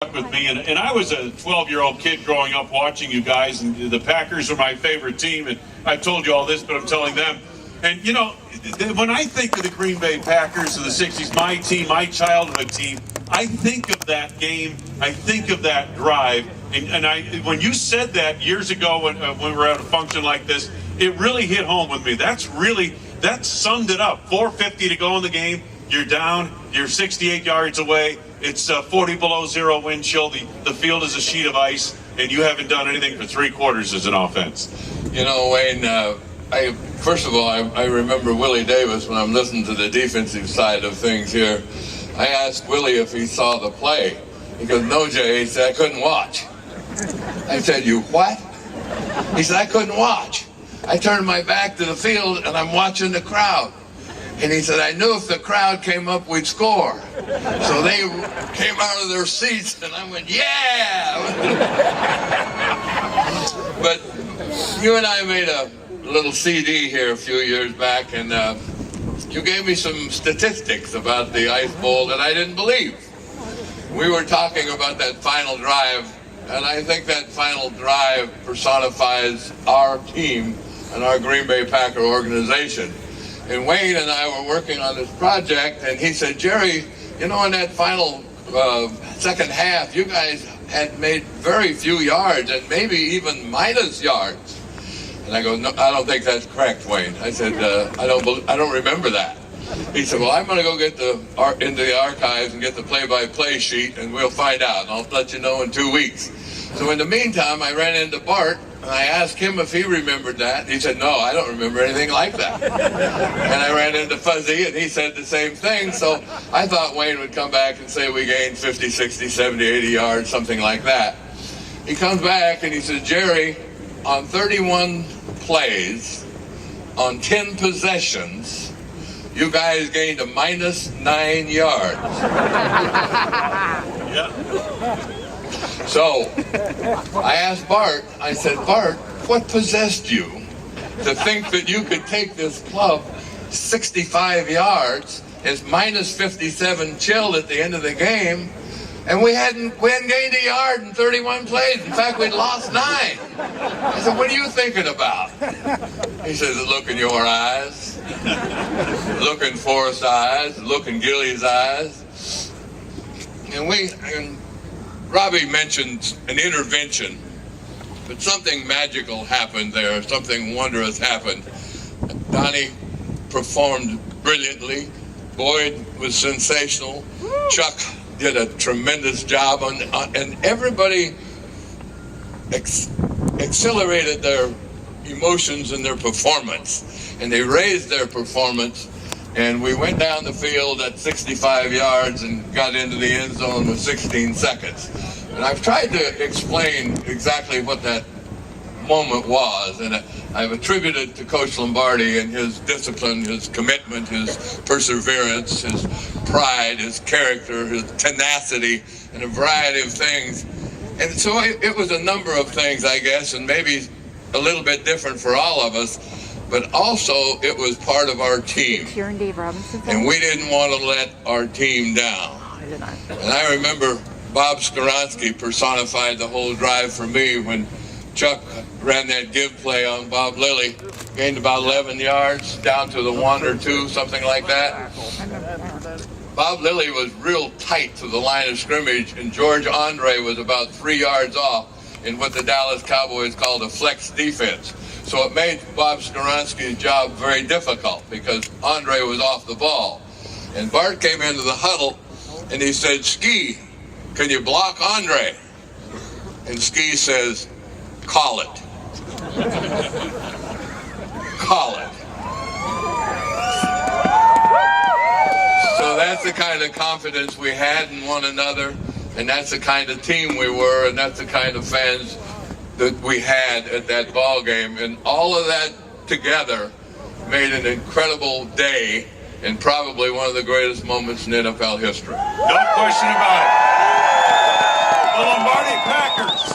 with me, and I was a 12-year-old kid growing up watching you guys, and the Packers are my favorite team, and I've told you all this, but I'm telling them. And you know, when I think of the Green Bay Packers of the 60s, my team, my childhood team, I think of that game, I think of that drive, and when you said that years ago when we were at a function like this, it really hit home with me. That summed it up. 4:50 to go in the game, you're down, you're 68 yards away, it's 40 below zero wind chill, the field is a sheet of ice, and you haven't done anything for 3 quarters as an offense. You know, Wayne, first of all, I remember Willie Davis when I'm listening to the defensive side of things here. I asked Willie if he saw the play. He goes, "No, Jay," he said, "I couldn't watch." I said, "You what?" He said, "I couldn't watch. I turned my back to the field and I'm watching the crowd." And he said, "I knew if the crowd came up, we'd score." So they came out of their seats and I went, "Yeah!" But you and I made a little CD here a few years back, and you gave me some statistics about the Ice Bowl that I didn't believe. We were talking about that final drive, and I think that final drive personifies our team and our Green Bay Packer organization. And Wayne and I were working on this project, and he said, "Jerry, you know, in that final second half, you guys had made very few yards and maybe even minus yards." And I go, "No, I don't think that's correct, Wayne." I said, I don't remember that." He said, "Well, I'm going to go get into the archives and get the play-by-play sheet, and we'll find out. And I'll let you know in 2 weeks." So in the meantime, I ran into Bart, and I asked him if he remembered that. He said, "No, I don't remember anything like that." And I ran into Fuzzy, and he said the same thing. So I thought Wayne would come back and say we gained 50, 60, 70, 80 yards, something like that. He comes back, and he says, "Jerry, on 31 plays, on 10 possessions, you guys gained a minus 9 yards." Yeah. So I asked Bart, I said, "Bart, what possessed you to think that you could take this club 65 yards, it's minus 57 chill at the end of the game, and we hadn't gained a yard in 31 plays. In fact, we'd lost 9. I said, "What are you thinking about?" He says, "Look in your eyes, look in Forrest's eyes, look in Gilly's eyes." And Robbie mentioned an intervention, but something magical happened there, something wondrous happened. Donnie performed brilliantly. Boyd was sensational. Chuck did a tremendous job, and everybody accelerated their emotions and their performance, and they raised their performance, and we went down the field at 65 yards and got into the end zone with 16 seconds. And I've tried to explain exactly what that moment was, and I've attributed to Coach Lombardi and his discipline, his commitment, his perseverance, his pride, his character, his tenacity, and a variety of things. And so it was a number of things, I guess, and maybe a little bit different for all of us, but also it was part of our team. And we didn't want to let our team down. And I remember Bob Skoronski personified the whole drive for me when Chuck ran that give play on Bob Lilly, gained about 11 yards, down to the 1 or 2, something like that. Bob Lilly was real tight to the line of scrimmage, and George Andre was about 3 yards off in what the Dallas Cowboys called a flex defense. So it made Bob Skoronski's job very difficult because Andre was off the ball. And Bart came into the huddle, and he said, "Ski, can you block Andre?" And Ski says, "Call it." Call it. So that's the kind of confidence we had in one another, and that's the kind of team we were, and that's the kind of fans that we had at that ball game. And all of that together made an incredible day and probably one of the greatest moments in NFL history. No question about it. The Lombardi Packers